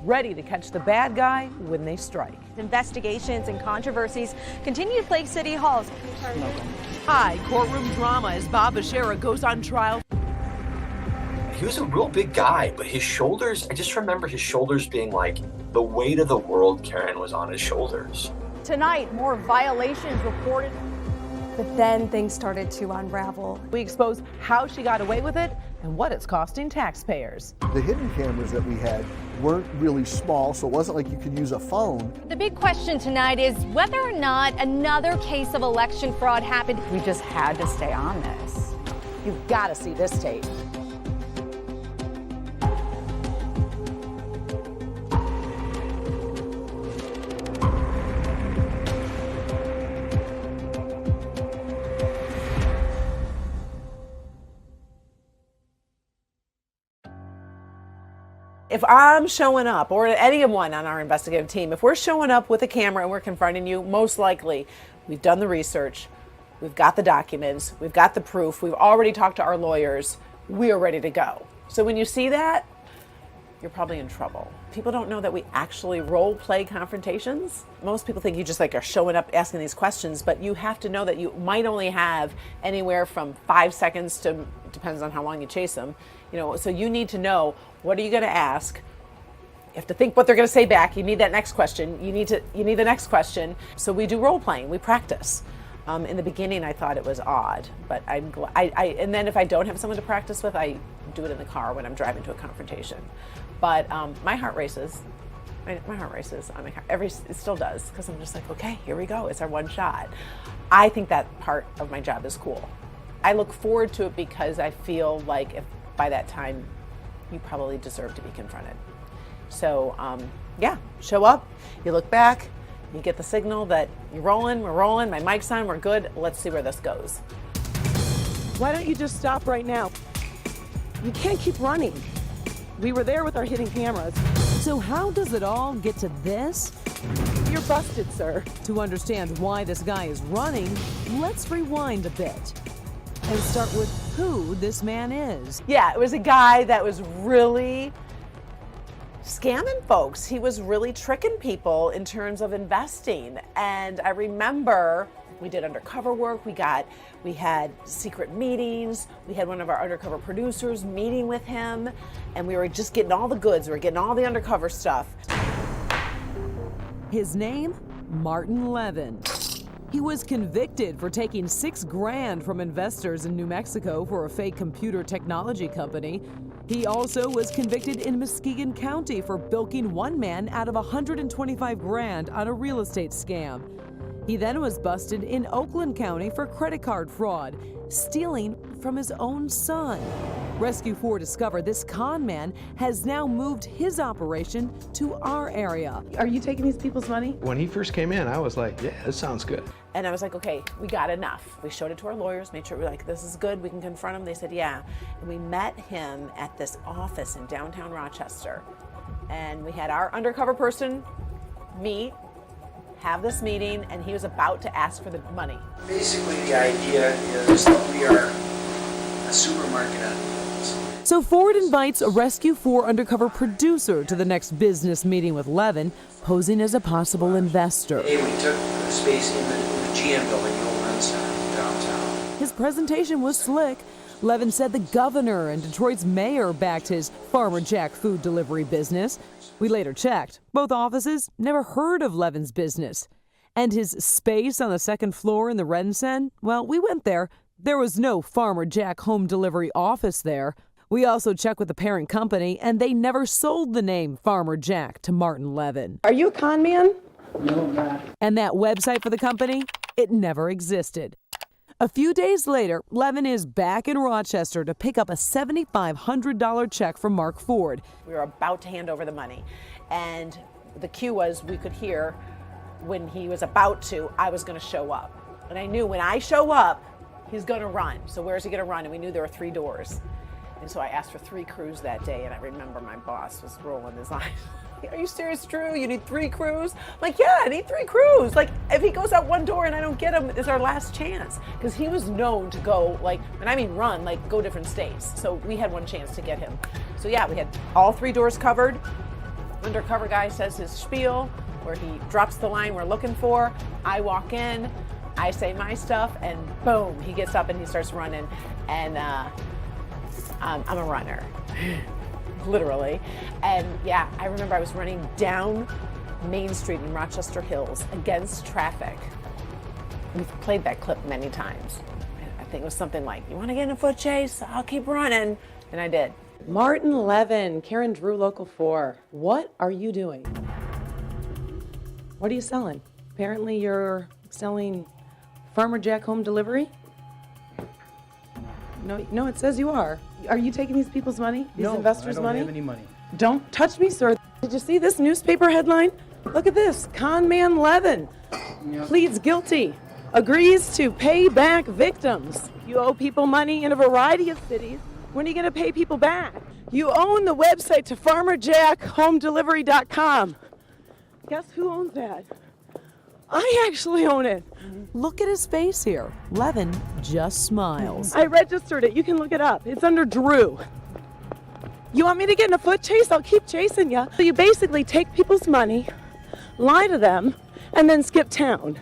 ready to catch the bad guy when they strike. Investigations and controversies continue to plague city halls. High courtroom drama as Bob Bashara goes on trial. He was a real big guy, but his shoulders, I just remember his shoulders being like the weight of the world, Karen, was on his shoulders. Tonight, more violations reported. But then things started to unravel. We expose how she got away with it and what it's costing taxpayers. The hidden cameras that we had weren't really small, so it wasn't like you could use a phone. The big question tonight is whether or not another case of election fraud happened. We just had to stay on this. You've got to see this tape. If I'm showing up, or anyone on our investigative team, if we're showing up with a camera and we're confronting you, most likely we've done the research, we've got the documents, we've got the proof, we've already talked to our lawyers, we are ready to go. So when you see that, you're probably in trouble. People don't know that we actually role play confrontations. Most people think you just like are showing up asking these questions, but you have to know that you might only have anywhere from 5 seconds to, depends on how long you chase them, so you need to know, what are you going to ask? You have to think what they're going to say back. You need that next question. You need the next question. So we do role playing. We practice. In the beginning, I thought it was odd, but I'm glad. And then if I don't have someone to practice with, I do it in the car when I'm driving to a confrontation. But my heart races. My heart races on the car. It still does, because I'm just like, okay, here we go. It's our one shot. I think that part of my job is cool. I look forward to it because I feel like if by that time, you probably deserve to be confronted. So, show up, you look back, you get the signal that you're rolling, we're rolling, my mic's on, we're good, let's see where this goes. Why don't you just stop right now? You can't keep running. We were there with our hidden cameras. So how does it all get to this? You're busted, sir. To understand why this guy is running, let's rewind a bit and start with who this man is. Yeah, it was a guy that was really scamming folks. He was really tricking people in terms of investing. And I remember we did undercover work. We had secret meetings. We had one of our undercover producers meeting with him, and we were just getting all the goods. We were getting all the undercover stuff. His name, Martin Levin. He was convicted for taking $6 grand from investors in New Mexico for a fake computer technology company. He also was convicted in Muskegon County for bilking one man out of $125 grand on a real estate scam. He then was busted in Oakland County for credit card fraud, stealing from his own son. Rescue 4 discovered this con man has now moved his operation to our area. Are you taking these people's money? When he first came in, I was like, yeah, this sounds good. And I was like, okay, we got enough. We showed it to our lawyers, made sure we're like, this is good, we can confront him. They said, yeah. And we met him at this office in downtown Rochester. And we had our undercover person have this meeting, and he was about to ask for the money. Basically, the idea is that we are a supermarket on wheels. So Ford invites a Rescue 4 undercover producer to the next business meeting with Levin, posing as a possible investor. Hey, we took space in the GM building, the old Run downtown. His presentation was slick. Levin said the governor and Detroit's mayor backed his Farmer Jack food delivery business. We later checked. Both offices never heard of Levin's business. And his space on the second floor in the Rensen? Well, we went there. There was no Farmer Jack home delivery office there. We also checked with the parent company, and they never sold the name Farmer Jack to Martin Levin. Are you a con man? No, I'm not. And that website for the company? It never existed. A few days later, Levin is back in Rochester to pick up a $7,500 check from Mark Ford. We were about to hand over the money, and the cue was we could hear when he was about to, I was going to show up. And I knew when I show up, he's going to run. So where's he going to run? And we knew there were 3 doors. And so I asked for 3 crews that day, and I remember my boss was rolling his eyes. Are you serious, Drew? You need 3 crews? I'm like, yeah, I need 3 crews. Like, if he goes out one door and I don't get him, it's our last chance. Because he was known to go, like, and I mean run, like go different states. So we had one chance to get him. So yeah, we had all 3 doors covered. undercover guy says his spiel, where he drops the line we're looking for. I walk in, I say my stuff, and boom, he gets up and he starts running. And I'm a runner, literally. And yeah, I remember I was running down Main Street in Rochester Hills against traffic. We've played that clip many times. I think it was something like, you want to get in a foot chase? I'll keep running. And I did. Martin Levin, Karen Drew, Local 4. What are you doing? What are you selling? Apparently you're selling Farmer Jack home delivery? No, it says you are. Are you taking these people's money? These investors' money? I don't have any money. Don't touch me, sir. Did you see this newspaper headline? Look at this. Con man Levin pleads guilty, agrees to pay back victims. You owe people money in a variety of cities. When are you going to pay people back? You own the website to farmerjackhomedelivery.com. Guess who owns that? I actually own it. Look at his face here. Levin just smiles. I registered it. You can look it up. It's under Drew. You want me to get in a foot chase? I'll keep chasing you. So you basically take people's money, lie to them, and then skip town.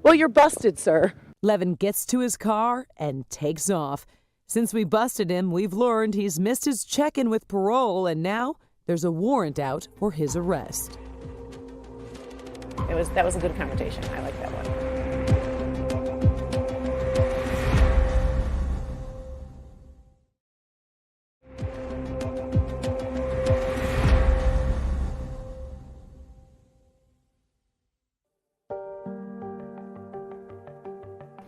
Well, you're busted, sir. Levin gets to his car and takes off. Since we busted him, we've learned he's missed his check-in with parole, and now there's a warrant out for his arrest. That was a good conversation. I like that one.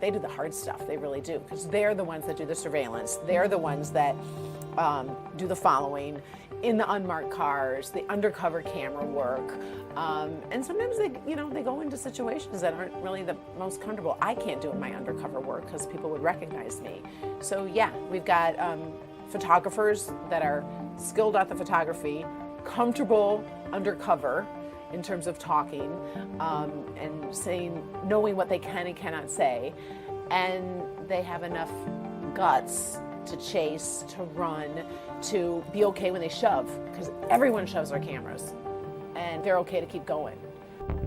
They do the hard stuff, they really do, because they're the ones that do the surveillance. They're the ones that do the following in the unmarked cars, the undercover camera work, and sometimes they go into situations that aren't really the most comfortable. I can't do my undercover work because people would recognize me. So yeah, we've got photographers that are skilled at the photography, comfortable undercover in terms of talking and saying, knowing what they can and cannot say, and they have enough guts to chase, to run, to be okay when they shove, because everyone shoves their cameras, and they're okay to keep going.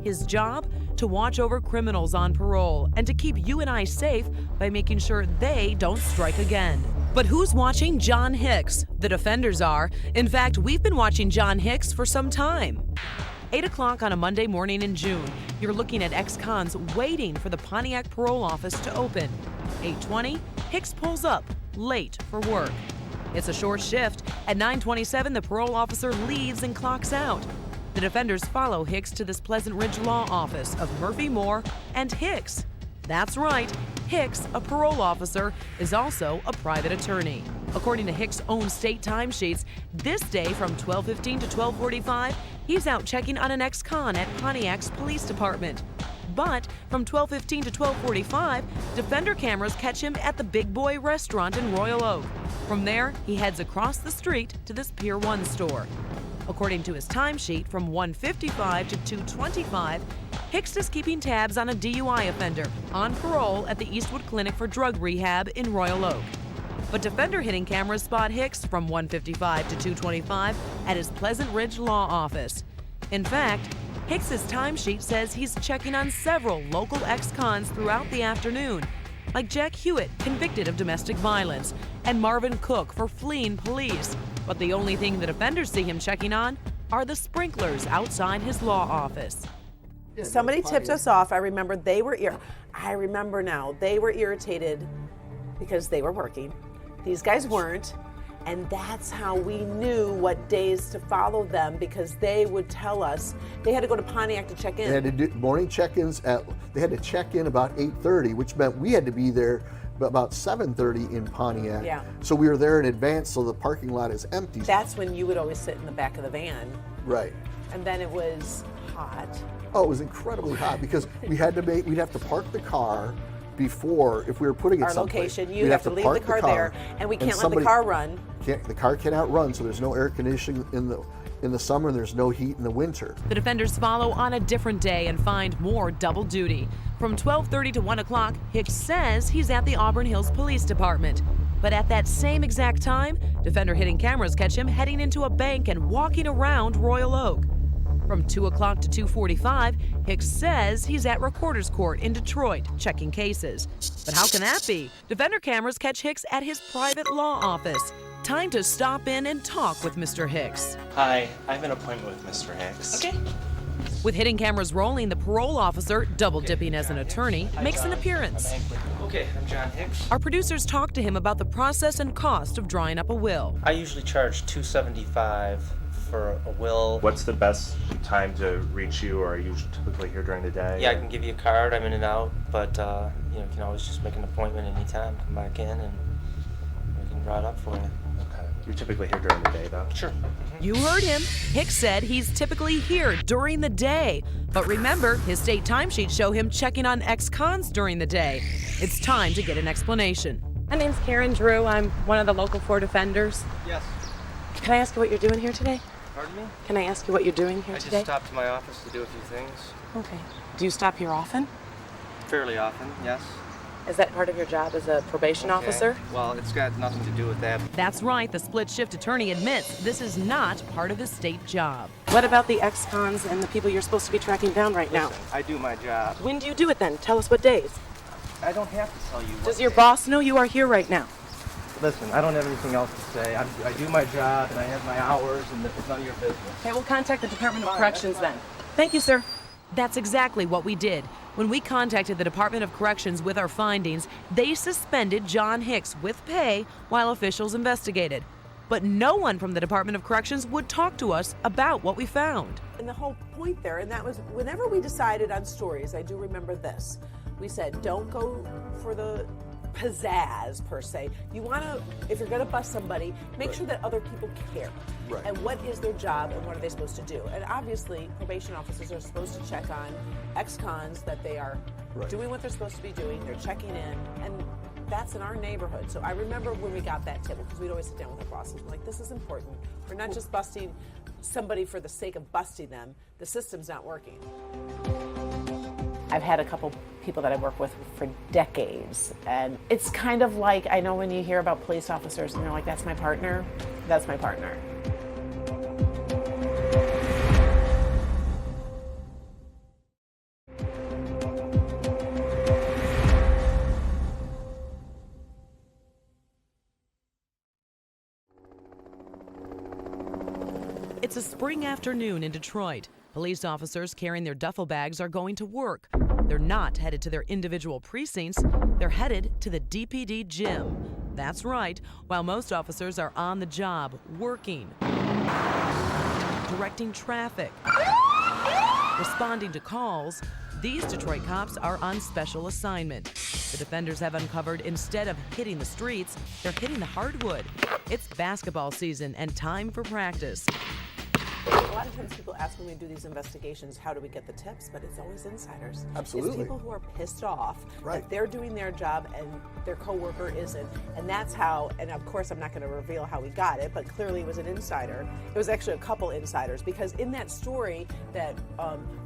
His job? To watch over criminals on parole and to keep you and I safe by making sure they don't strike again. But who's watching John Hicks? The defenders are. In fact, we've been watching John Hicks for some time. 8 o'clock on a Monday morning in June, you're looking at ex-cons waiting for the Pontiac parole office to open. 8:20, Hicks pulls up, late for work. It's a short shift. At 9:27, the parole officer leaves and clocks out. The defenders follow Hicks to this Pleasant Ridge law office of Murphy, Moore, and Hicks. That's right, Hicks, a parole officer, is also a private attorney. According to Hicks' own state timesheets, this day from 12:15 to 12:45, he's out checking on an ex-con at Pontiac's police department. But from 12:15 to 12:45, defender cameras catch him at the Big Boy restaurant in Royal Oak. From there, he heads across the street to this Pier 1 store. According to his timesheet, from 1:55 to 2:25, Hicks is keeping tabs on a DUI offender on parole at the Eastwood Clinic for Drug Rehab in Royal Oak. But defender hitting cameras spot Hicks from 1:55 to 2:25 at his Pleasant Ridge law office. In fact, Hicks's timesheet says he's checking on several local ex-cons throughout the afternoon, like Jack Hewitt, convicted of domestic violence, and Marvin Cook for fleeing police. But the only thing the defenders see him checking on are the sprinklers outside his law office. Somebody tipped us off. I remember they were irritated because they were working. These guys weren't. And that's how we knew what days to follow them, because they would tell us they had to go to Pontiac to check in. They had to do morning check-ins they had to check in about 8:30, which meant we had to be there about 7:30 in Pontiac. Yeah. So we were there in advance so the parking lot is empty. That's when you would always sit in the back of the van. Right. And then it was hot. Oh, it was incredibly hot because we'd have to park the car before, if we were putting it Our someplace. location, you have to leave the car there, and we can't let the car run. The car cannot run, so there's no air conditioning in the summer, and there's no heat in the winter. The defenders follow on a different day and find more double duty. From 12:30 to 1 o'clock, Hicks says he's at the Auburn Hills Police Department. But at that same exact time, defender hitting cameras catch him heading into a bank and walking around Royal Oak. From 2 o'clock to 2:45, Hicks says he's at Recorder's Court in Detroit checking cases. But how can that be? Defender cameras catch Hicks at his private law office. Time to stop in and talk with Mr. Hicks. Hi, I have an appointment with Mr. Hicks. Okay. With hidden cameras rolling, the parole officer, double dipping as an attorney, makes an appearance. Okay, I'm John Hicks. Our producers talk to him about the process and cost of drawing up a will. I usually charge $275 for a will. What's the best time to reach you, or are you typically here during the day? Yeah, I can give you a card. I'm in and out, but you can always just make an appointment anytime. Come back in and we can draw it up for you. Okay. You're typically here during the day, though? Sure. You heard him. Hicks said he's typically here during the day. But remember, his state timesheets show him checking on ex-cons during the day. It's time to get an explanation. My name's Karen Drew. I'm one of the local 4 defenders. Yes. Can I ask you what you're doing here today? Pardon me? Can I ask you what you're doing here I today? just stopped to my office to do a few things. Okay. Do you stop here often? Fairly often, yes. Is that part of your job as a probation officer? Well, it's got nothing to do with that. That's right, the split-shift attorney admits this is not part of his state job. What about the ex-cons and the people you're supposed to be tracking down right now? Listen, I do my job. When do you do it then? Tell us what days. I don't have to tell you what Does your day. boss know you are here right now? Listen, I don't have anything else to say. I do my job and I have my hours and it's none of your business. Okay, we'll contact the Department of Corrections then. Thank you, sir. That's exactly what we did. When we contacted the Department of Corrections with our findings, they suspended John Hicks with pay while officials investigated. But no one from the Department of Corrections would talk to us about what we found. And the whole point there, and that was whenever we decided on stories, I do remember this. We said, don't go for the pizzazz per se. You want to, if you're going to bust somebody, make sure that other people care. Right. And what is their job and what are they supposed to do? And obviously, probation officers are supposed to check on ex-cons that they are doing what they're supposed to be doing. They're checking in, and that's in our neighborhood. So I remember when we got that tip, because we'd always sit down with our bosses, we're like, this is important. We're not just busting somebody for the sake of busting them. The system's not working. I've had a couple people that I've worked with for decades, and it's kind of like, I know when you hear about police officers and they're like, that's my partner, that's my partner. It's a spring afternoon in Detroit. Police officers carrying their duffel bags are going to work. They're not headed to their individual precincts. They're headed to the DPD gym. That's right, while most officers are on the job, working, directing traffic, responding to calls, these Detroit cops are on special assignment. The defenders have uncovered, instead of hitting the streets, they're hitting the hardwood. It's basketball season and time for practice. A lot of times people ask when we do these investigations, how do we get the tips? But it's always insiders. Absolutely. It's people who are pissed off Right. that they're doing their job and their coworker isn't. And that's how, and of course I'm not going to reveal how we got it, but clearly it was an insider. It was actually a couple insiders, because in that story that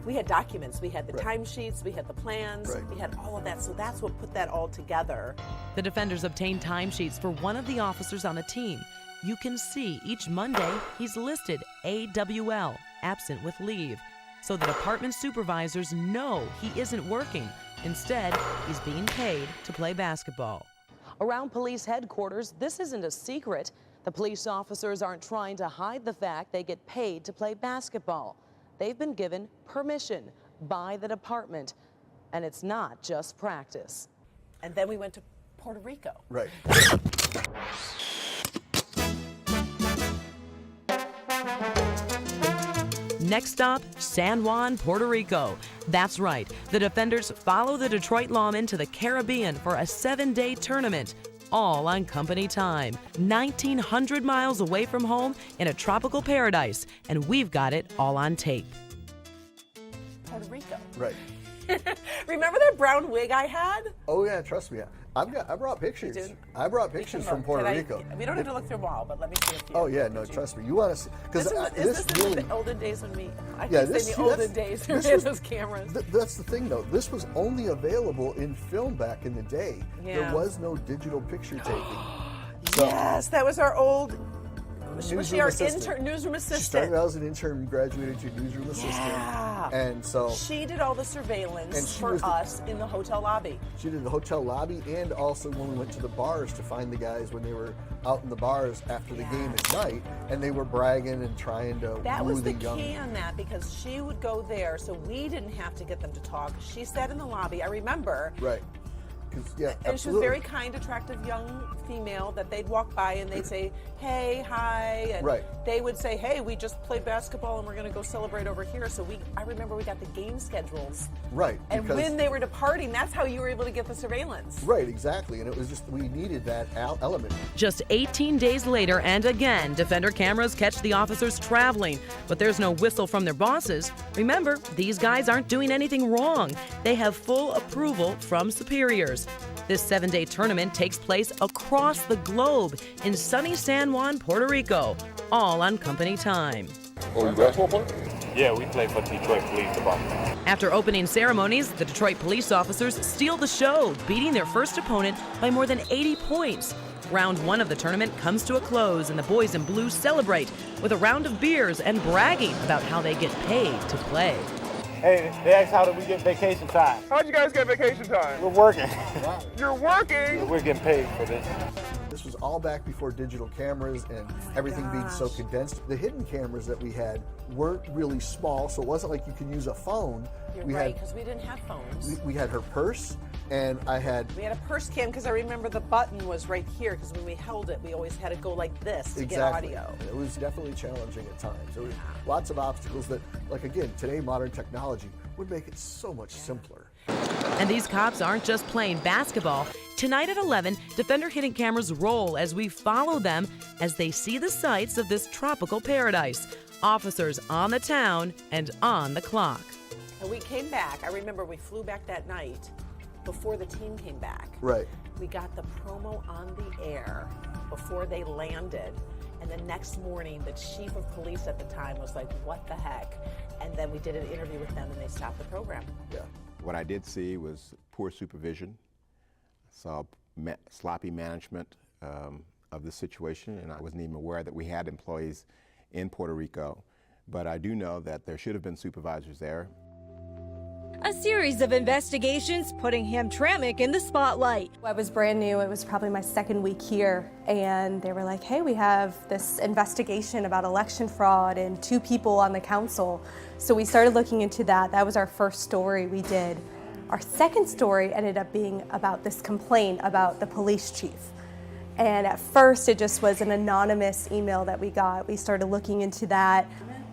we had documents, we had the timesheets, we had the plans, we had all of that. So that's what put that all together. The defenders obtained timesheets for one of the officers on the team. You can see each Monday he's listed AWL, absent with leave. So the department supervisors know he isn't working. Instead, he's being paid to play basketball. Around police headquarters, this isn't a secret. The police officers aren't trying to hide the fact they get paid to play basketball. They've been given permission by the department, and it's not just practice. And then we went to Puerto Rico. Right. Next stop, San Juan, Puerto Rico. That's right, the defenders follow the Detroit lawmen to the Caribbean for a 7-day tournament, all on company time. 1,900 miles away from home in a tropical paradise, and we've got it all on tape. Puerto Rico. Right. Remember that brown wig I had? Oh yeah, trust me. I brought pictures. You did? I brought pictures from Puerto Rico. We don't have to look through them all, but let me see a few. Oh yeah, no, trust me. You want to see, because Is this really in the olden days when we? I Yeah, keep saying the olden days. We had those cameras. That's the thing, though. This was only available in film back in the day. Yeah. There was no digital picture taking. Yes, that was our old. Was she our newsroom assistant? She started out as an intern, graduated to newsroom assistant. Yeah. And so she did all the surveillance for us in the hotel lobby. She did the hotel lobby, and also when we went to the bars to find the guys when they were out in the bars after the game at night, and they were bragging and trying to That woo was the young. key on that, because she would go there, so we didn't have to get them to talk. She sat in the lobby, I remember. Right. Yeah, and she was a very kind, attractive young female that they'd walk by and they'd say, hey, hi. And they would say, hey, we just played basketball and we're going to go celebrate over here. So I remember we got the game schedules. Right. And when they were departing, that's how you were able to get the surveillance. Right, exactly. And it was just, we needed that element. Just 18 days later, and again, Defender cameras catch the officers traveling. But there's no whistle from their bosses. Remember, these guys aren't doing anything wrong. They have full approval from superiors. This 7-day tournament takes place across the globe in sunny San Juan, Puerto Rico, all on company time. Oh, you basketball player? Yeah, we play for Detroit Police Department. After opening ceremonies, the Detroit police officers steal the show, beating their first opponent by more than 80 points. Round 1 of the tournament comes to a close, and the boys in blue celebrate with a round of beers and bragging about how they get paid to play. Hey, they asked how did we get vacation time? How'd you guys get vacation time? We're working. You're working? We're getting paid for this. This was all back before digital cameras and everything being so condensed. The hidden cameras that we had weren't really small, so it wasn't like you could use a phone. You're right, because we didn't have phones. We had her purse, and we had a purse cam, because I remember the button was right here, because when we held it, we always had to go like this to get audio. It was definitely challenging at times. There were lots of obstacles that, like again, today modern technology would make it so much simpler. And these cops aren't just playing basketball. Tonight at 11, Defender hidden cameras roll as we follow them as they see the sights of this tropical paradise. Officers on the town and on the clock. And we came back. I remember we flew back that night before the team came back. Right. We got the promo on the air before they landed. And the next morning, the chief of police at the time was like, what the heck? And then we did an interview with them and they stopped the program. Yeah. What I did see was poor supervision. I saw sloppy management of the situation, and I wasn't even aware that we had employees in Puerto Rico. But I do know that there should have been supervisors there. A series of investigations putting Hamtramck in the spotlight. I was brand new. It was probably my second week here, and they were like, hey, we have this investigation about election fraud and 2 people on the council. So we started looking into that. That was our first story we did. Our second story ended up being about this complaint about the police chief. And at first, it just was an anonymous email that we got. We started looking into that.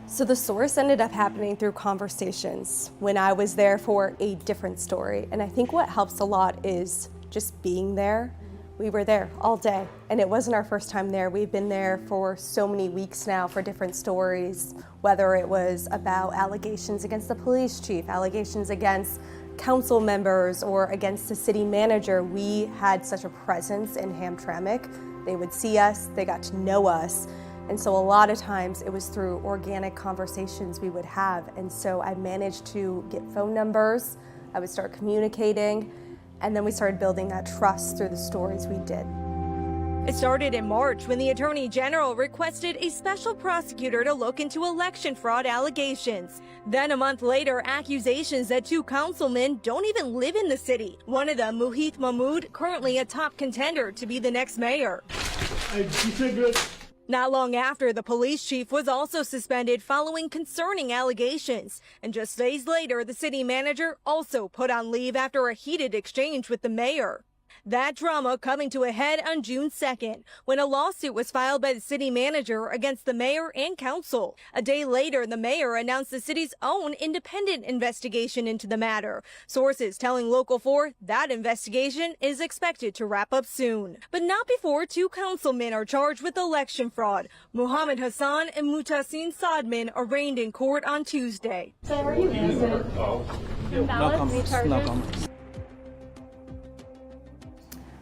So the source ended up happening through conversations when I was there for a different story. And I think what helps a lot is just being there. We were there all day, and it wasn't our first time there. We've been there for so many weeks now for different stories, whether it was about allegations against the police chief, allegations against council members, or against the city manager. We had such a presence in Hamtramck. They would see us, they got to know us. And so a lot of times it was through organic conversations we would have. And so I managed to get phone numbers, I would start communicating, and then we started building that trust through the stories we did. It started in March when the Attorney General requested a special prosecutor to look into election fraud allegations. Then a month later, accusations that 2 councilmen don't even live in the city. One of them, Muhith Mahmood, currently a top contender to be the next mayor. Not long after, the police chief was also suspended following concerning allegations. And just days later, the city manager also put on leave after a heated exchange with the mayor. That drama coming to a head on June 2nd, when a lawsuit was filed by the city manager against the mayor and council. A day later, the mayor announced the city's own independent investigation into the matter. Sources telling Local 4 that investigation is expected to wrap up soon. But not before 2 councilmen are charged with election fraud. Muhammad Hassan and Mutasin Sadman arraigned in court on Tuesday. So are you innocent? No comments.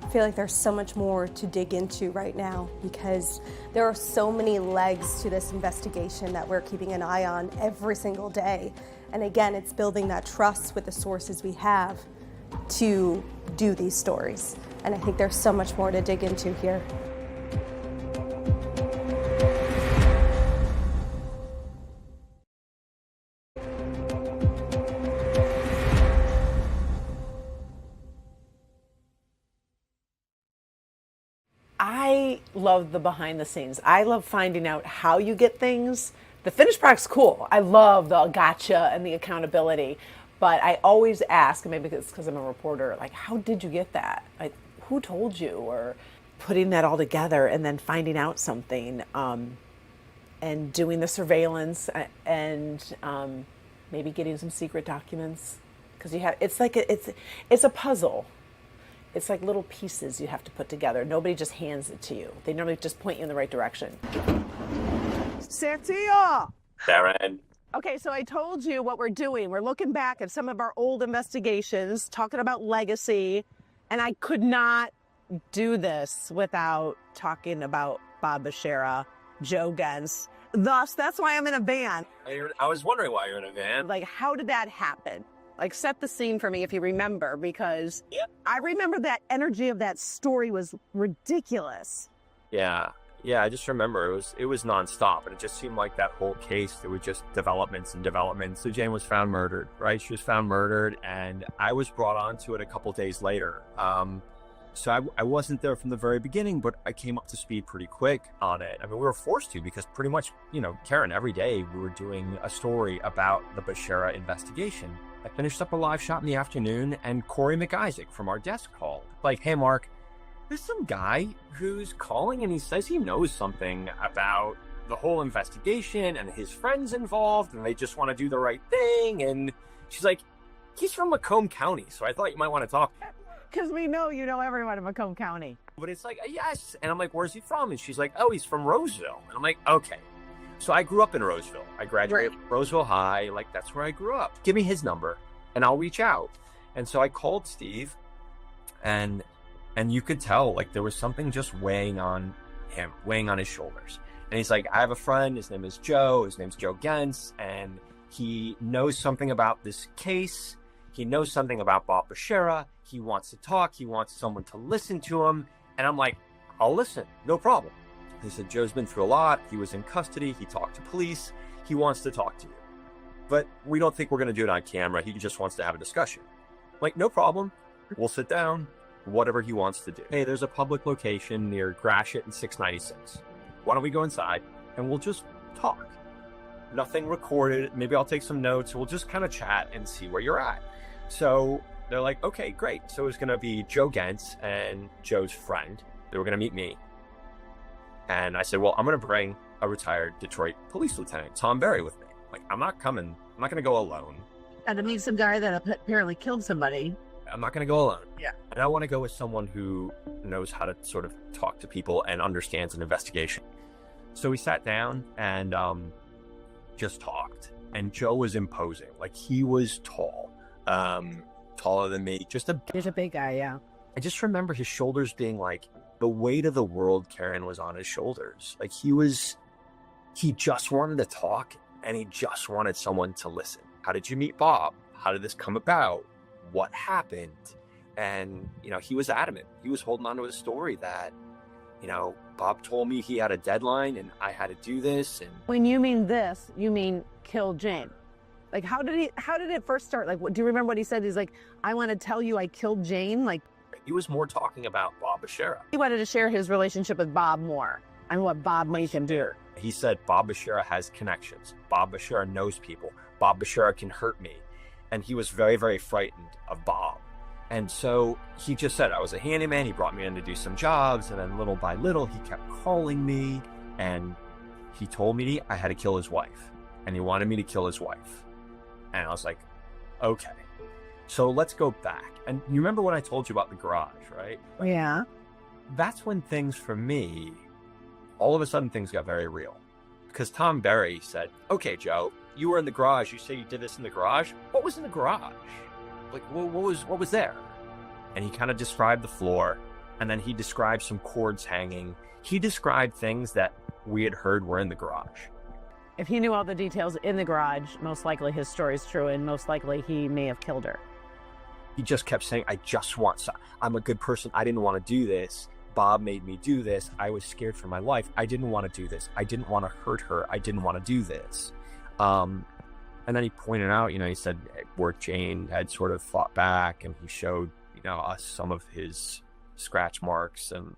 I feel like there's so much more to dig into right now because there are so many legs to this investigation that we're keeping an eye on every single day. And again, it's building that trust with the sources we have to do these stories. And I think there's so much more to dig into here. I love the behind the scenes. I love finding out how you get things. The finished product's cool. I love the gotcha and the accountability. But I always ask, maybe it's because I'm a reporter, like, how did you get that? Like, who told you? Or putting that all together and then finding out something, and doing the surveillance, and maybe getting some secret documents. Because you have, it's like it's a puzzle. It's like little pieces you have to put together. Nobody just hands it to you. They normally just point you in the right direction. Santia! Darren. Okay, so I told you what we're doing. We're looking back at some of our old investigations, talking about legacy, and I could not do this without talking about Bob Bashara, Joe Gens. Thus, that's why I'm in a van. I was wondering why you're in a van. Like, how did that happen? Like, set the scene for me if you remember, because I remember that energy of that story was ridiculous. Yeah, I just remember it was nonstop, and it just seemed like that whole case, there were just developments and developments. So Jane was found murdered, right? She was found murdered, and I was brought onto it a couple days later. So I wasn't there from the very beginning, but I came up to speed pretty quick on it. I mean, we were forced to, because pretty much, Karen, every day we were doing a story about the Bashara investigation. I finished up a live shot in the afternoon, and Corey McIsaac from our desk called. Like, hey, Mark, there's some guy who's calling, and he says he knows something about the whole investigation, and his friends involved, and they just want to do the right thing. And she's like, he's from Macomb County, so I thought you might want to talk. Because we know you know everyone in Macomb County. But it's like, yes. And I'm like, where's he from? And she's like, oh, he's from Roseville. And I'm like, okay. So I grew up in Roseville. I graduated from Roseville High. Like, that's where I grew up. Give me his number, and I'll reach out. And so I called Steve, and you could tell, like, there was something just weighing on him, weighing on his shoulders. And he's like, I have a friend. His name is Joe. His name's Joe Gens. And he knows something about this case. He knows something about Bob Bashara. He wants to talk. He wants someone to listen to him. And I'm like, I'll listen. No problem. He said, Joe's been through a lot. He was in custody. He talked to police. He wants to talk to you. But we don't think we're going to do it on camera. He just wants to have a discussion. I'm like, no problem. We'll sit down. Whatever he wants to do. Hey, there's a public location near Gratiot and 696. Why don't we go inside and we'll just talk? Nothing recorded. Maybe I'll take some notes. We'll just kind of chat and see where you're at. So they're like, okay, great. So it's going to be Joe Gens and Joe's friend. They were going to meet me. And I said, well, I'm going to bring a retired Detroit police lieutenant, Tom Berry, with me. Like, I'm not coming. I'm not going to go alone. And to meet some guy that apparently killed somebody. I'm not going to go alone. Yeah. And I want to go with someone who knows how to sort of talk to people and understands an investigation. So we sat down and just talked. And Joe was imposing. Like, he was tall, taller than me. He's a big guy, yeah. I just remember his shoulders being like, the weight of the world, Karen, was on his shoulders. Like, he just wanted to talk, and he just wanted someone to listen. How did you meet Bob? How did this come about? What happened? And, he was adamant. He was holding on to a story that, Bob told me he had a deadline and I had to do this. And When you mean this, you mean kill Jane. Like, how did it first start? Like, do you remember what he said? He's like, I want to tell you I killed Jane. Like, he was more talking about Bob Bashara. He wanted to share his relationship with Bob more and what Bob made him do. He said Bob Bashara has connections. Bob Bashara knows people. Bob Bashara can hurt me. And he was very, very frightened of Bob. And so he just said, I was a handyman. He brought me in to do some jobs. And then little by little, he kept calling me. And he told me I had to kill his wife. And he wanted me to kill his wife. And I was like, okay. So let's go back. And you remember when I told you about the garage, right? Yeah. That's when things, for me, all of a sudden things got very real. Because Tom Berry said, okay, Joe, you were in the garage. You say you did this in the garage. What was in the garage? Like, what was there? And he kind of described the floor. And then he described some cords hanging. He described things that we had heard were in the garage. If he knew all the details in the garage, most likely his story's true, and most likely he may have killed her. He just kept saying, I'm a good person. I didn't want to do this. Bob made me do this. I was scared for my life. I didn't want to do this. I didn't want to hurt her. I didn't want to do this. And then he pointed out, he said where Jane had sort of fought back, and he showed, us some of his scratch marks. And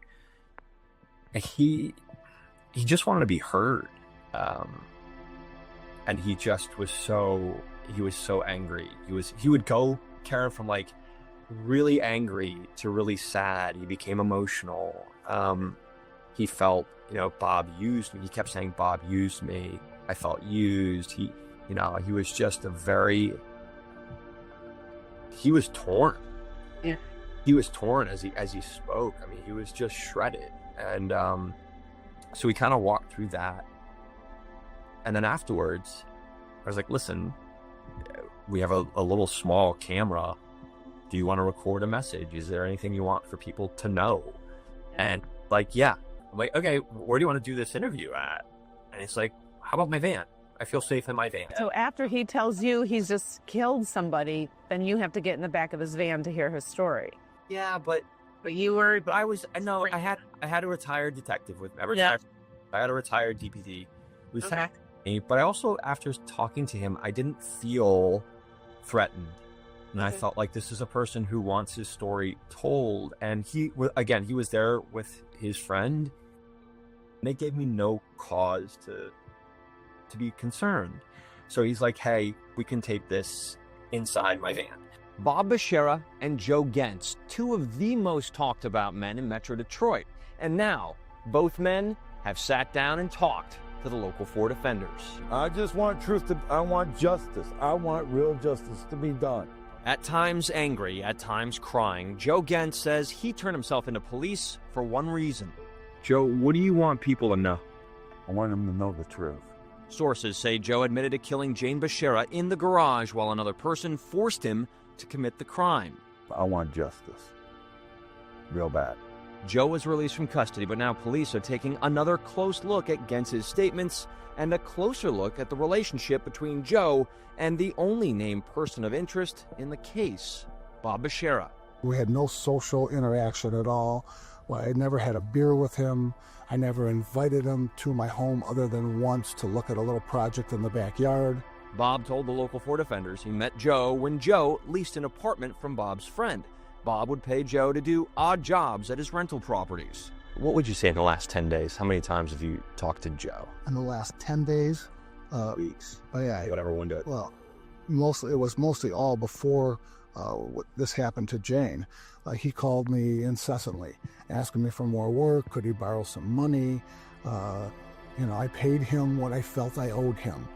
he just wanted to be heard. And he just was so angry. He would go, Karen, from like really angry to really sad. He became emotional. He felt, Bob used me. He kept saying, Bob used me. I felt used. He was just he was torn. Yeah. He was torn as he spoke. I mean, he was just shredded. And so we kind of walked through that. And then afterwards, I was like, listen, we have a little small camera. Do you want to record a message? Is there anything you want for people to know? And like, yeah. I'm like, okay, where do you want to do this interview at? And it's like, how about my van? I feel safe in my van. So after he tells you he's just killed somebody, then you have to get in the back of his van to hear his story. Yeah, but you were. But I had a retired detective with me. Yeah. I had a retired DPD who's Okay. me, but I also, after talking to him, I didn't feel threatened. And I felt like this is a person who wants his story told. And he was there with his friend. And it gave me no cause to be concerned. So he's like, hey, we can tape this inside my van. Bob Bashera and Joe Gentz, two of the most talked about men in Metro Detroit. And now, both men have sat down and talked to the local 4 defenders. I just want I want justice. I want real justice to be done. At times angry, at times crying, Joe Gentz says he turned himself into police for one reason. Joe, what do you want people to know? I want them to know the truth. Sources say Joe admitted to killing Jane Bashera in the garage while another person forced him to commit the crime. I want justice. Real bad. Joe was released from custody, but now police are taking another close look at Gentz's statements and a closer look at the relationship between Joe and the only named person of interest in the case, Bob Bashera. We had no social interaction at all. Well, I never had a beer with him. I never invited him to my home other than once to look at a little project in the backyard. Bob told the local 4 defenders he met Joe when Joe leased an apartment from Bob's friend. Bob would pay Joe to do odd jobs at his rental properties. What would you say in the last 10 days? How many times have you talked to Joe? In the last 10 days? Weeks. Oh, yeah. Whatever one do it. Well, it was mostly all before this happened to Jane. He called me incessantly, asking me for more work. Could he borrow some money? I paid him what I felt I owed him.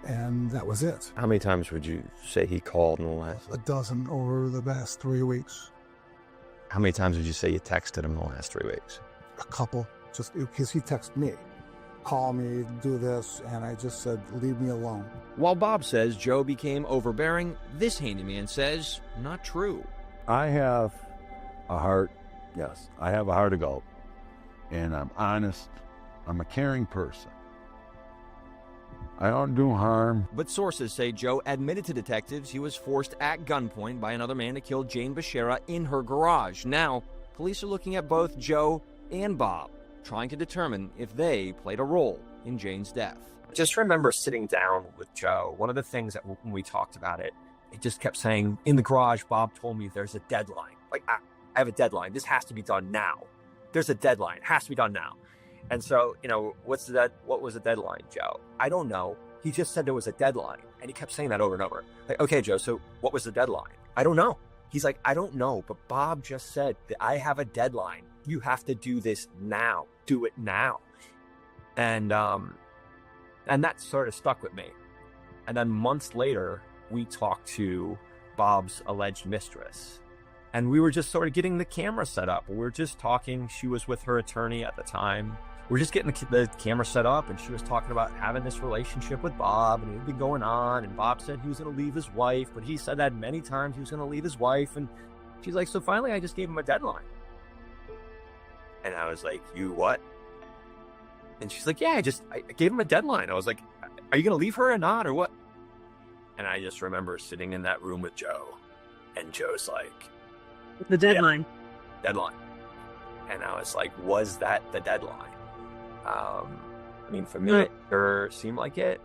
And that was it. How many times would you say he called in the last? A dozen over the past 3 weeks. How many times would you say you texted him in the last 3 weeks? A couple, just because he texted me. Call me, do this, and I just said, leave me alone. While Bob says Joe became overbearing, this handyman says not true. I have a heart, yes, I have a heart of gold. And I'm honest. I'm a caring person. I don't do harm. But sources say Joe admitted to detectives he was forced at gunpoint by another man to kill Jane Bashera in her garage. Now, police are looking at both Joe and Bob, trying to determine if they played a role in Jane's death. Just remember sitting down with Joe. One of the things that when we talked about it, it just kept saying, in the garage, Bob told me there's a deadline. Like, I have a deadline. This has to be done now. There's a deadline. It has to be done now. And so, what was the deadline, Joe? I don't know. He just said there was a deadline. And he kept saying that over and over. Like, okay, Joe, so what was the deadline? I don't know. He's like, I don't know, but Bob just said that I have a deadline. You have to do this now. Do it now. And that sort of stuck with me. And then months later, we talked to Bob's alleged mistress. And we were just sort of getting the camera set up. We were just talking. She was with her attorney at the time. We're just getting the camera set up, and she was talking about having this relationship with Bob, and it had been going on, and Bob said he was going to leave his wife, but he said that many times he was going to leave his wife, and she's like, so finally I just gave him a deadline. And I was like, you what? And she's like, yeah, I gave him a deadline. I was like, are you going to leave her or not, or what? And I just remember sitting in that room with Joe, and Joe's like, the deadline. Yeah, deadline. And I was like, was that the deadline? For me, it sure seemed like it.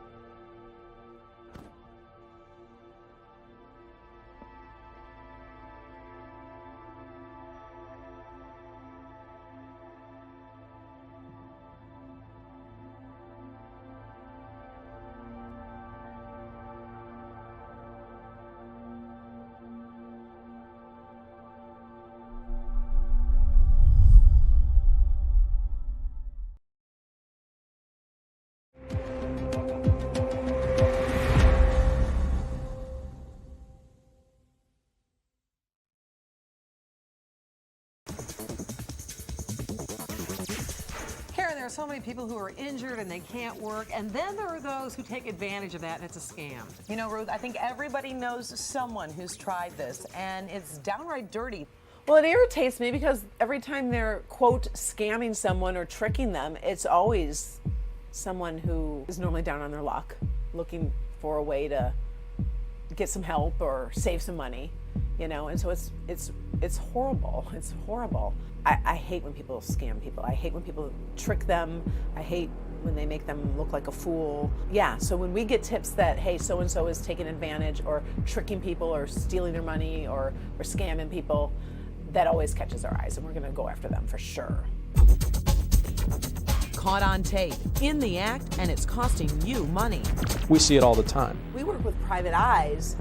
are so many people who are injured and they can't work, and then there are those who take advantage of that, and it's a scam. You know, Ruth, I think everybody knows someone who's tried this, and it's downright dirty. Well, it irritates me because every time they're, quote, scamming someone or tricking them, it's always someone who is normally down on their luck, looking for a way to get some help or save some money, you know, and so it's horrible. It's horrible. I hate when people scam people. I hate when people trick them. I hate when they make them look like a fool. Yeah, so when we get tips that, hey, so-and-so is taking advantage or tricking people or stealing their money or scamming people, that always catches our eyes, and we're gonna go after them for sure. Caught on tape, in the act, and it's costing you money. We see it all the time. We work with private eyes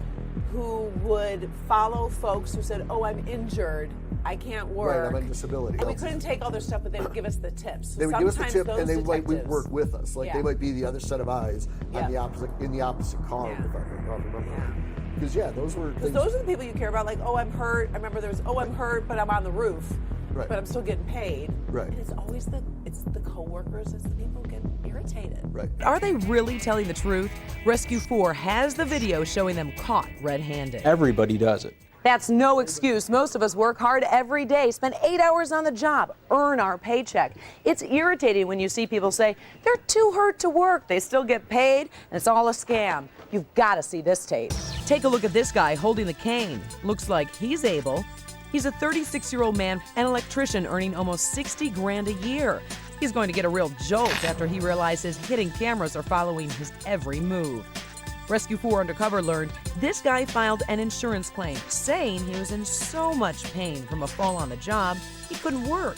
who would follow folks who said, oh, I'm injured, I can't work. Right, I'm on disability. And we couldn't take all their stuff, but they would give us the tips. So they would give us the tip, and they might detectives, work with us. Like, they might be the other set of eyes on the opposite, in the opposite car, if I remember. Because, those were things. Those are the people you care about, like, oh, I'm hurt. I remember there was, oh, I'm hurt, but I'm on the roof. Right. But I'm still getting paid. Right. And it's always the coworkers, it's the people who get irritated. Right. Are they really telling the truth? Rescue 4 has the video showing them caught red-handed. Everybody does it. That's no excuse. Most of us work hard every day, spend 8 hours on the job, earn our paycheck. It's irritating when you see people say, they're too hurt to work. They still get paid, and it's all a scam. You've got to see this tape. Take a look at this guy holding the cane. Looks like he's able. He's a 36-year-old man, an electrician earning almost 60 grand a year. He's going to get a real jolt after he realizes hidden cameras are following his every move. Rescue 4 Undercover learned this guy filed an insurance claim saying he was in so much pain from a fall on the job he couldn't work.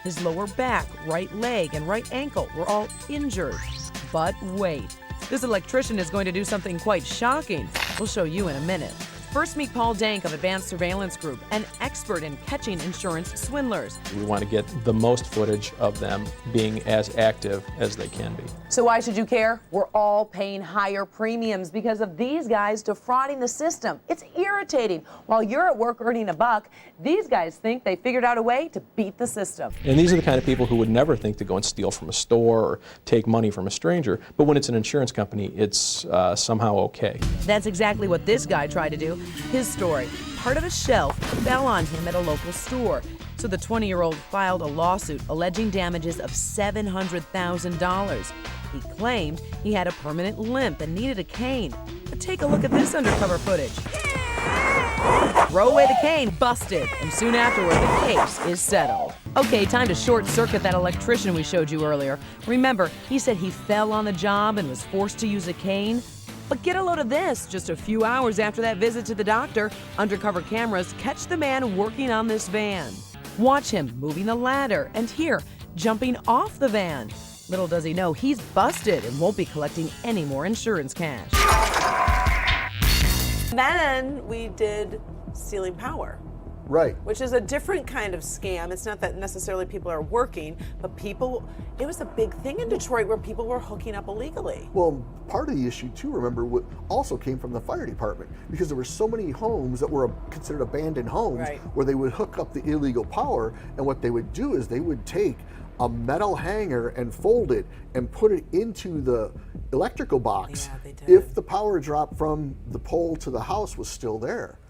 His lower back, right leg, and right ankle were all injured. But wait, this electrician is going to do something quite shocking. We'll show you in a minute. First, meet Paul Dank of Advanced Surveillance Group, an expert in catching insurance swindlers. We want to get the most footage of them being as active as they can be. So why should you care? We're all paying higher premiums because of these guys defrauding the system. It's irritating. While you're at work earning a buck, these guys think they figured out a way to beat the system. And these are the kind of people who would never think to go and steal from a store or take money from a stranger. But when it's an insurance company, it's somehow okay. That's exactly what this guy tried to do. His story, part of a shelf fell on him at a local store. So the 20-year-old filed a lawsuit alleging damages of $700,000. He claimed he had a permanent limp and needed a cane. But take a look at this undercover footage. Throw away the cane, busted, and soon afterward the case is settled. Okay, time to short circuit that electrician we showed you earlier. Remember, he said he fell on the job and was forced to use a cane? But get a load of this. Just a few hours after that visit to the doctor, undercover cameras catch the man working on this van. Watch him moving the ladder and here, jumping off the van. Little does he know he's busted and won't be collecting any more insurance cash. Then we did stealing power. Right. Which is a different kind of scam. It's not that necessarily people are working, but it was a big thing in Detroit where people were hooking up illegally. Well, part of the issue too, remember, also came from the fire department because there were so many homes that were considered abandoned homes where they would hook up the illegal power, and what they would do is they would take a metal hanger and fold it and put it into the electrical box if the power drop from the pole to the house was still there.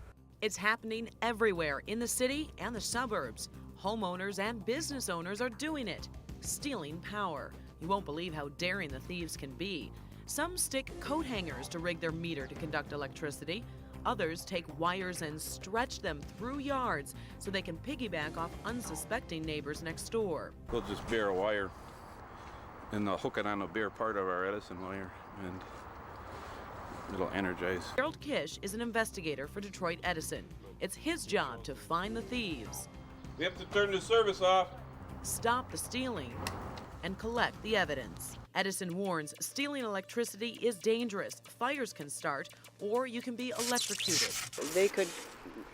It's happening everywhere in the city and the suburbs. Homeowners and business owners are doing it, stealing power. You won't believe how daring the thieves can be. Some stick coat hangers to rig their meter to conduct electricity. Others take wires and stretch them through yards so they can piggyback off unsuspecting neighbors next door. They'll just bare a wire and they'll hook it on a bare part of our Edison wire and it'll energize. Gerald Kish is an investigator for Detroit Edison. It's his job to find the thieves. We have to turn the service off. Stop the stealing and collect the evidence. Edison warns stealing electricity is dangerous. Fires can start, or you can be electrocuted. They could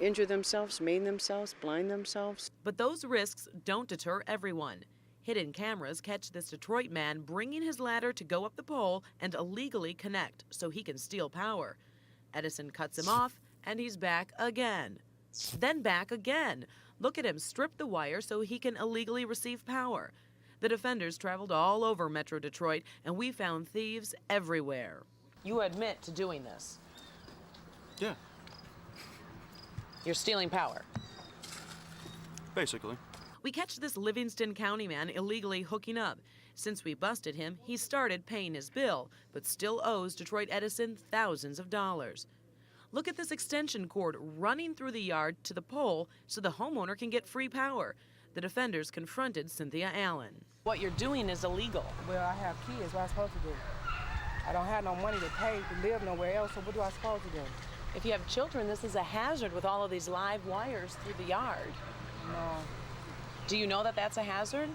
injure themselves, maim themselves, blind themselves. But those risks don't deter everyone. Hidden cameras catch this Detroit man bringing his ladder to go up the pole and illegally connect so he can steal power. Edison cuts him off, and he's back again. Then back again. Look at him strip the wire so he can illegally receive power. The defenders traveled all over Metro Detroit, and we found thieves everywhere. You admit to doing this? Yeah. You're stealing power. Basically. We catch this Livingston County man illegally hooking up. Since we busted him, he started paying his bill, but still owes Detroit Edison thousands of dollars. Look at this extension cord running through the yard to the pole so the homeowner can get free power. The defenders confronted Cynthia Allen. What you're doing is illegal. Well, I have kids. What am I supposed to do? I don't have no money to pay to live nowhere else, so what do I supposed to do? If you have children, this is a hazard with all of these live wires through the yard. No. Do you know that that's a hazard?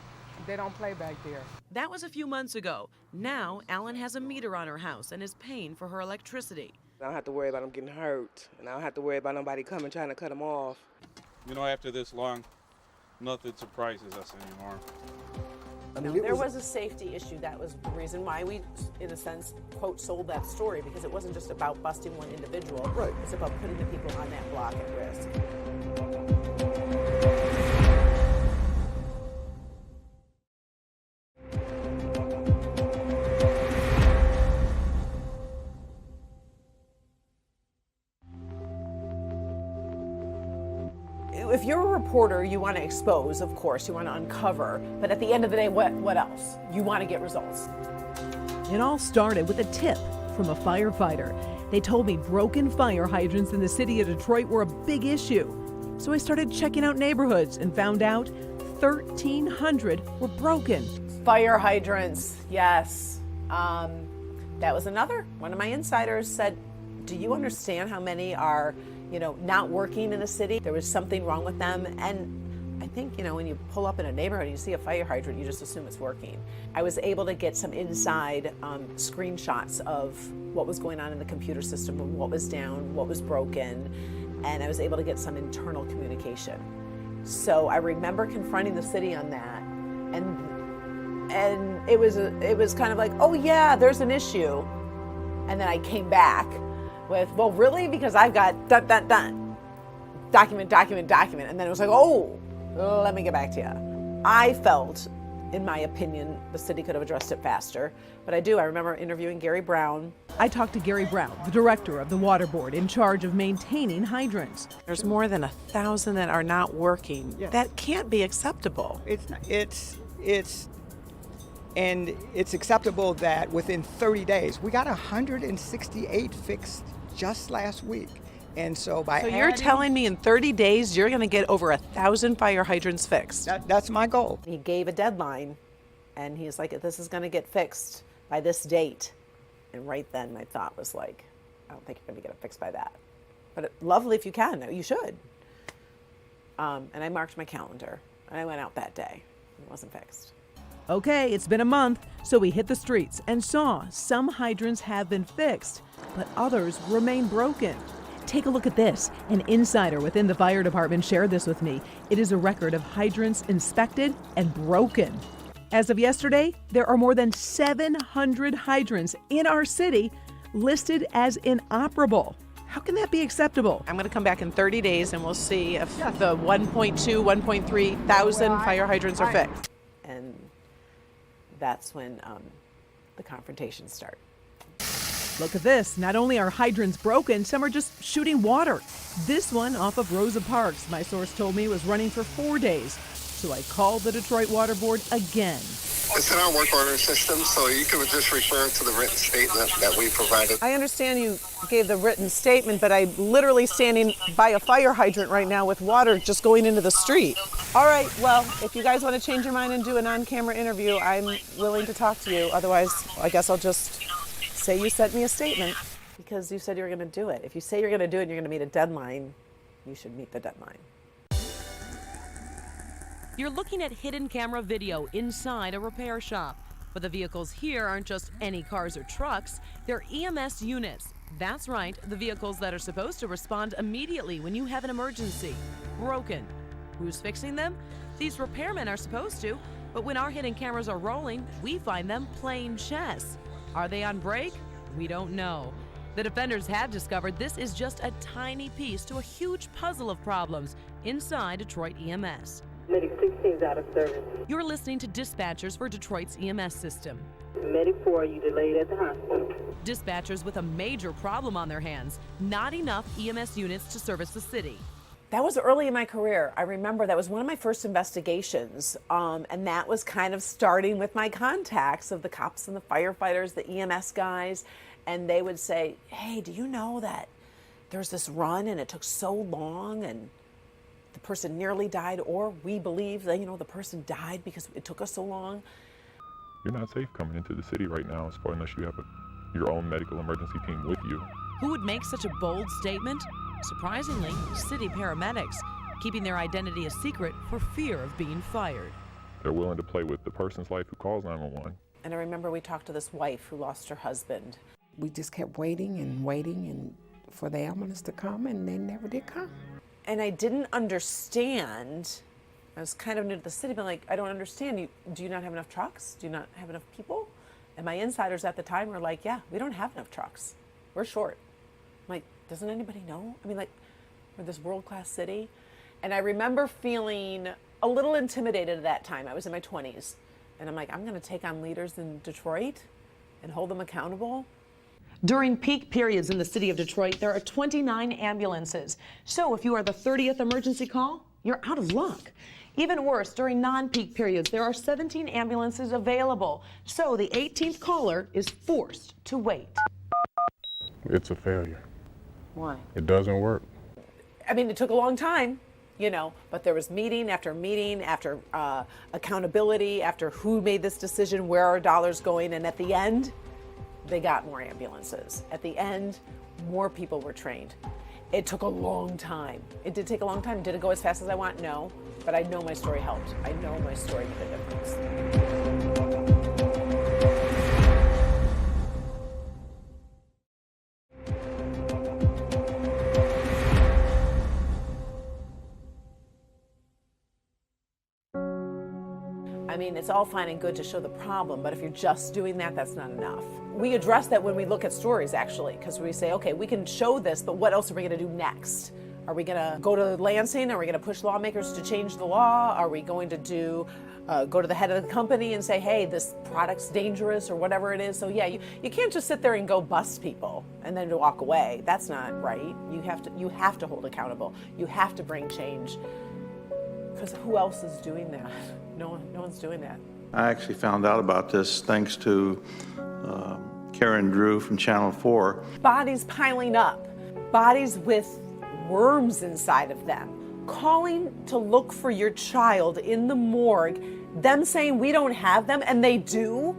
They don't play back there. That was a few months ago. Now, Allen has a meter on her house and is paying for her electricity. I don't have to worry about them getting hurt, and I don't have to worry about nobody coming trying to cut them off. You know, after this long, nothing surprises us anymore. I mean, there was a safety issue. That was the reason why we, in a sense, quote, sold that story, because it wasn't just about busting one individual. Right. It's about putting the people on that block at risk. If you're a reporter, you want to expose, of course, you want to uncover, but at the end of the day, what else? You want to get results. It all started with a tip from a firefighter. They told me broken fire hydrants in the city of Detroit were a big issue. So I started checking out neighborhoods and found out 1,300 were broken. Fire hydrants, yes. That was another. One of my insiders said, do you understand how many are not working in the city? There was something wrong with them. And I think, when you pull up in a neighborhood and you see a fire hydrant, you just assume it's working. I was able to get some inside screenshots of what was going on in the computer system, and what was down, what was broken, and I was able to get some internal communication. So I remember confronting the city on that, and it was kind of like, oh yeah, there's an issue. And then I came back with, well, really? Because I've got document. And then it was like, oh, let me get back to you. I felt, in my opinion, the city could have addressed it faster. But I remember interviewing Gary Brown. I talked to Gary Brown, the director of the water board in charge of maintaining hydrants. There's more than 1,000 that are not working. Yes. That can't be acceptable. It's acceptable that within 30 days, we got 168 fixed just last week. And so you're telling me in 30 days you're going to get over 1,000 fire hydrants fixed? That's my goal. He gave a deadline, and he's like, this is going to get fixed by this date. And right then my thought was like, I don't think you're going to get it fixed by that. But lovely if you can. You should. And I marked my calendar, and I went out that day. It wasn't fixed. Okay, it's been a month, so we hit the streets and saw some hydrants have been fixed, but others remain broken. Take a look at this. An insider within the fire department shared this with me. It is a record of hydrants inspected and broken. As of yesterday, there are more than 700 hydrants in our city listed as inoperable. How can that be acceptable? I'm going to come back in 30 days and we'll see if the 1.2, 1.3 thousand fire hydrants are fixed. And that's when the confrontations start. Look at this. Not only are hydrants broken, some are just shooting water. This one off of Rosa Parks, my source told me, was running for 4 days. So I called the Detroit Water Board again. It's in our work order system, so you can just refer to the written statement that we provided. I understand you gave the written statement, but I'm literally standing by a fire hydrant right now with water just going into the street. All right, well, if you guys want to change your mind and do an on-camera interview, I'm willing to talk to you. Otherwise, I guess I'll just say you sent me a statement because you said you were going to do it. If you say you're going to do it and you're going to meet a deadline, you should meet the deadline. You're looking at hidden camera video inside a repair shop. But the vehicles here aren't just any cars or trucks, they're EMS units. That's right, the vehicles that are supposed to respond immediately when you have an emergency. Broken. Who's fixing them? These repairmen are supposed to, but when our hidden cameras are rolling, we find them playing chess. Are they on break? We don't know. The defenders have discovered this is just a tiny piece to a huge puzzle of problems inside Detroit EMS. Medic 16 is out of service. You're listening to Dispatchers for Detroit's EMS system. Medic 4, you delayed at the hospital. Dispatchers with a major problem on their hands. Not enough EMS units to service the city. That was early in my career. I remember that was one of my first investigations, and that was kind of starting with my contacts of the cops and the firefighters, the EMS guys, and they would say, hey, do you know that there's this run and it took so long and the person nearly died, or we believe that, the person died because it took us so long. You're not safe coming into the city right now, unless you have your own medical emergency team with you. Who would make such a bold statement? Surprisingly, city paramedics, keeping their identity a secret for fear of being fired. They're willing to play with the person's life who calls 911. And I remember we talked to this wife who lost her husband. We just kept waiting and for the ambulance to come, and they never did come. And I didn't understand. I was kind of new to the city, but I don't understand. Do you not have enough trucks? Do you not have enough people? And my insiders at the time were like, yeah, we don't have enough trucks. We're short. I'm like, doesn't anybody know? We're this world-class city. And I remember feeling a little intimidated at that time. I was in my 20s. And I'm like, I'm going to take on leaders in Detroit and hold them accountable. During peak periods in the city of Detroit, there are 29 ambulances. So if you are the 30th emergency call, you're out of luck. Even worse, during non-peak periods, there are 17 ambulances available. So the 18th caller is forced to wait. It's a failure. Why? It doesn't work. It took a long time, but there was meeting after accountability, after who made this decision, where are dollars going, and at the end, they got more ambulances. At the end, more people were trained. It took a long time. It did take a long time. Did it go as fast as I want? No, but I know my story helped. I know my story made a difference. It's all fine and good to show the problem, but if you're just doing that, that's not enough. We address that when we look at stories, actually, because we say, okay, we can show this, but what else are we going to do next? Are we going to go to Lansing? Are we going to push lawmakers to change the law? Are we going to go to the head of the company and say, hey, this product's dangerous or whatever it is? So yeah, you can't just sit there and go bust people and then walk away. That's not right. You have to hold accountable. You have to bring change. Because who else is doing that? No one's doing that. I actually found out about this thanks to Karen Drew from Channel 4. Bodies piling up, bodies with worms inside of them, calling to look for your child in the morgue, them saying we don't have them, and they do.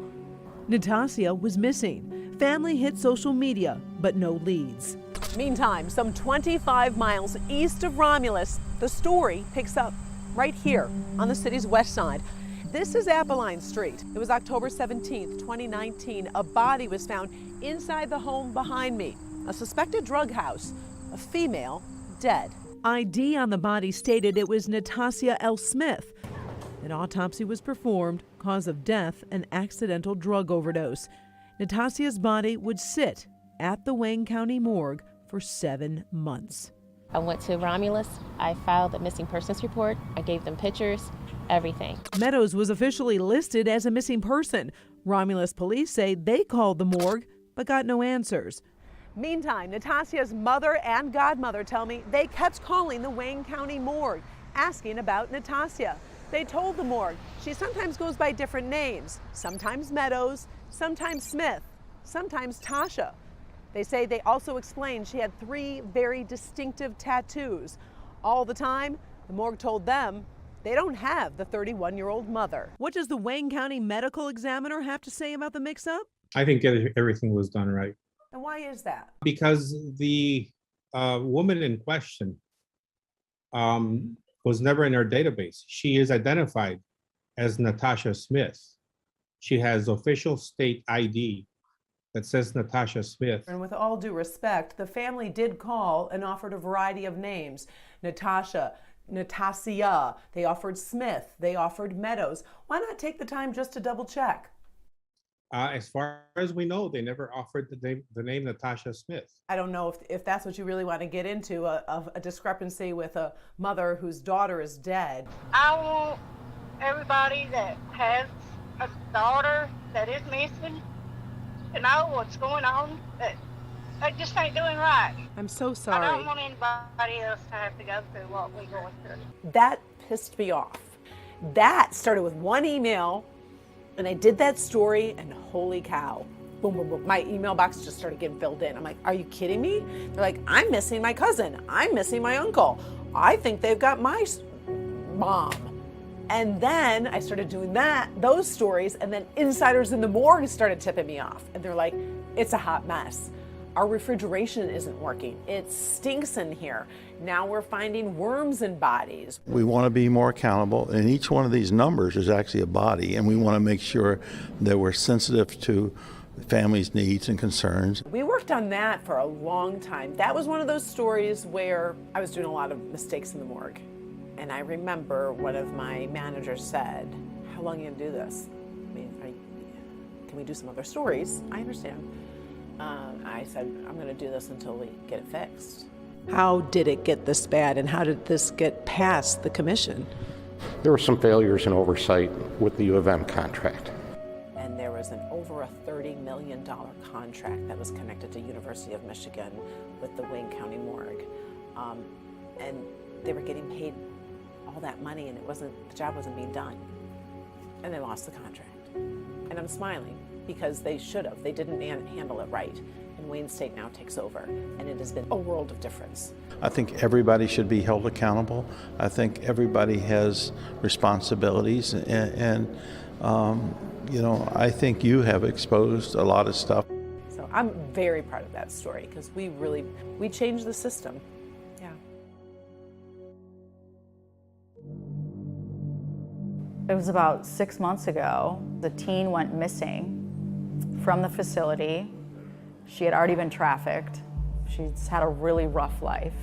Natasha was missing. Family hit social media, but no leads. Meantime, some 25 miles east of Romulus, the story picks up right here on the city's west side. This is Appeline Street. It was October 17th, 2019. A body was found inside the home behind me. A suspected drug house, a female dead. ID on the body stated it was Natasha L. Smith. An autopsy was performed, cause of death, an accidental drug overdose. Natasha's body would sit at the Wayne County morgue for 7 months. I went to Romulus, I filed a missing persons report, I gave them pictures, everything. Meadows was officially listed as a missing person. Romulus police say they called the morgue, but got no answers. Meantime, Natasha's mother and godmother tell me they kept calling the Wayne County morgue, asking about Natasha. They told the morgue she sometimes goes by different names, sometimes Meadows, sometimes Smith, sometimes Tasha. They say they also explained she had 3 very distinctive tattoos. All the time, the morgue told them they don't have the 31-year-old mother. What does the Wayne County medical examiner have to say about the mix-up? I think everything was done right. And why is that? Because the woman in question was never in her database. She is identified as Natasha Smith. She has official state ID that says Natasha Smith. And with all due respect, the family did call and offered a variety of names. Natasha, Natasha, they offered Smith, they offered Meadows. Why not take the time just to double check? As far as we know, they never offered the name Natasha Smith. I don't know if that's what you really want to get into, a discrepancy with a mother whose daughter is dead. I want everybody that has a daughter that is missing to know what's going on, that they just ain't doing right. I'm so sorry. I don't want anybody else to have to go through what we're going through. That pissed me off. That started with one email, and I did that story, and holy cow, boom, boom, boom. My email box just started getting filled in. I'm like, are you kidding me? They're like, I'm missing my cousin. I'm missing my uncle. I think they've got my mom. And then I started doing those stories, and then insiders in the morgue started tipping me off. And they're like, it's a hot mess. Our refrigeration isn't working. It stinks in here. Now we're finding worms in bodies. We want to be more accountable, and each one of these numbers is actually a body, and we want to make sure that we're sensitive to families' needs and concerns. We worked on that for a long time. That was one of those stories where I was doing a lot of mistakes in the morgue. And I remember one of my managers said, how long are you gonna do this? I mean, can we do some other stories? I understand. I said, I'm gonna do this until we get it fixed. How did it get this bad, and how did this get past the commission? There were some failures in oversight with the U of M contract. And there was over a $30 million contract that was connected to University of Michigan with the Wayne County Morgue. And they were getting paid all that money, and the job wasn't being done. And they lost the contract. And I'm smiling because they should have. They didn't handle it right. And Wayne State now takes over, and it has been a world of difference. I think everybody should be held accountable. I think everybody has responsibilities, and you know, I think you have exposed a lot of stuff. So I'm very proud of that story because we changed the system. Yeah. It was about 6 months ago. The teen went missing from the facility. She had already been trafficked. She's had a really rough life.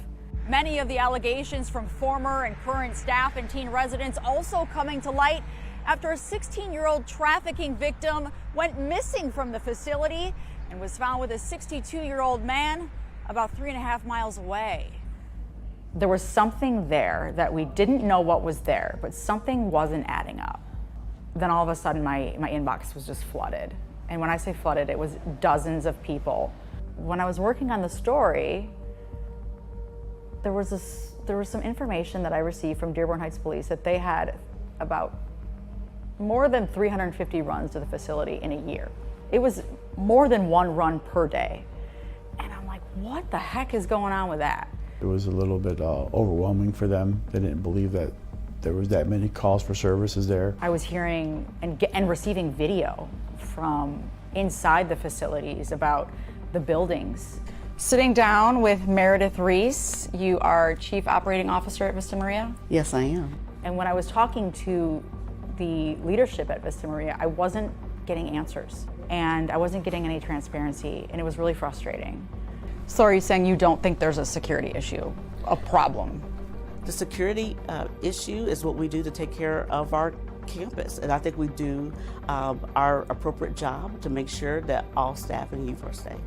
Many of the allegations from former and current staff and teen residents also coming to light after a 16-year-old trafficking victim went missing from the facility and was found with a 62-year-old man about 3.5 miles away. There was something there that we didn't know what was there, but something wasn't adding up. Then all of a sudden my inbox was just flooded. And when I say flooded, it was dozens of people. When I was working on the story, there was some information that I received from Dearborn Heights Police that they had about more than 350 runs to the facility in a year. It was more than one run per day. And I'm like, what the heck is going on with that? It was a little bit overwhelming for them. They didn't believe that there was that many calls for services there. I was hearing and receiving video from inside the facilities about the buildings. Sitting down with Meredith Reese, you are Chief Operating Officer at Vista Maria? Yes, I am. And when I was talking to the leadership at Vista Maria, I wasn't getting answers and I wasn't getting any transparency, and it was really frustrating. So are you saying you don't think there's a security issue, a problem? The security issue is what we do to take care of our campus, and I think we do our appropriate job to make sure that all staff and youth are safe.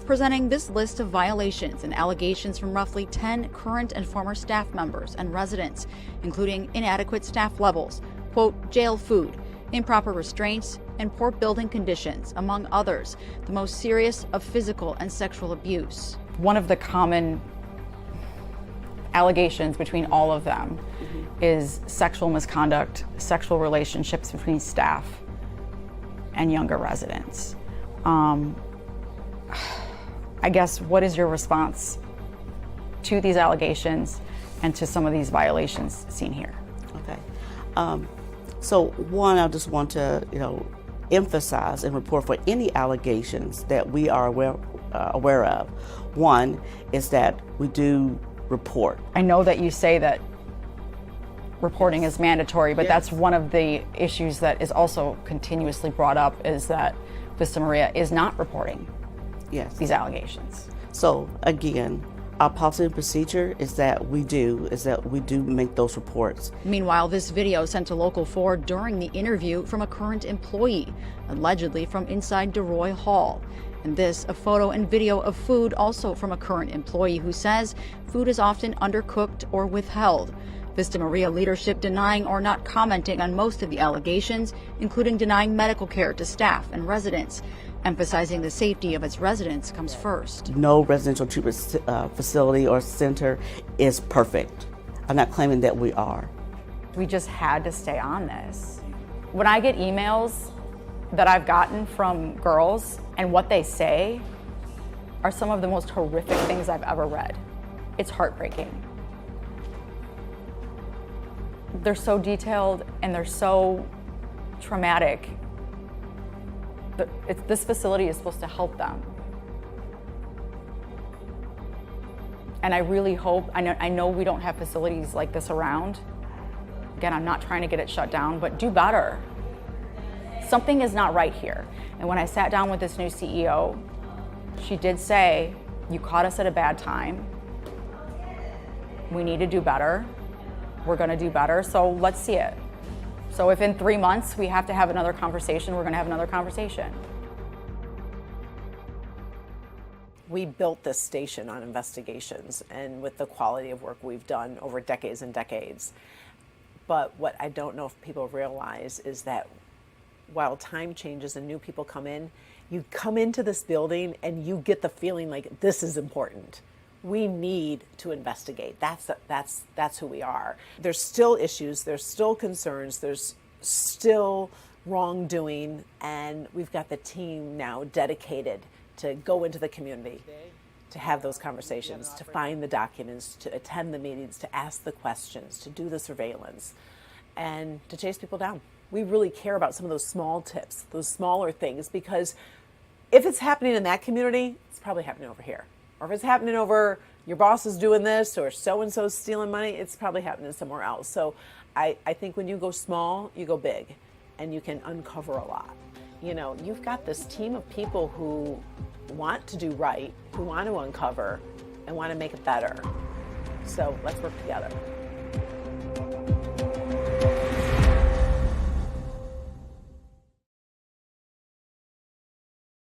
Presenting this list of violations and allegations from roughly 10 current and former staff members and residents, including inadequate staff levels, quote, jail food, improper restraints, and poor building conditions, among others, the most serious of physical and sexual abuse. One of the common allegations between all of them is sexual misconduct, sexual relationships between staff and younger residents. I guess, what is your response to these allegations and to some of these violations seen here? Okay. So one, I just want to, emphasize and report for any allegations that we are aware of. One is that we do report. I know that you say that reporting is mandatory, but that's one of the issues that is also continuously brought up, is that Vista Maria is not reporting these allegations. So again, Our policy and procedure is that we do make those reports. Meanwhile, this video sent to Local 4 during the interview from a current employee, allegedly from inside DeRoy Hall. And this, a photo and video of food also from a current employee who says food is often undercooked or withheld. Vista Maria leadership denying or not commenting on most of the allegations, including denying medical care to staff and residents, emphasizing the safety of its residents comes first. No residential treatment facility or center is perfect. I'm not claiming that we are. We just had to stay on this. When I get emails that I've gotten from girls, and what they say are some of the most horrific things I've ever read. It's heartbreaking. They're so detailed and they're so traumatic. This facility is supposed to help them. And I really hope, I know we don't have facilities like this around. Again, I'm not trying to get it shut down, but do better. Something is not right here. And when I sat down with this new CEO, she did say, you caught us at a bad time. We need to do better. We're gonna do better, so let's see it. So if in 3 months we have to have another conversation, we're gonna have another conversation. We built this station on investigations and with the quality of work we've done over decades and decades. But what I don't know if people realize is that while time changes and new people come in, you come into this building and you get the feeling like this is important. We need to investigate. That's who we are. There's still issues, there's still concerns, there's still wrongdoing, and we've got the team now dedicated to go into the community, to have those conversations, to find the documents, to attend the meetings, to ask the questions, to do the surveillance, and to chase people down. We really care about some of those small tips, those smaller things, because if it's happening in that community, it's probably happening over here. Or if it's happening over, your boss is doing this, or so-and-so's stealing money, it's probably happening somewhere else. So I think when you go small, you go big, and you can uncover a lot. You know, you've got this team of people who want to do right, who want to uncover, and want to make it better. So let's work together.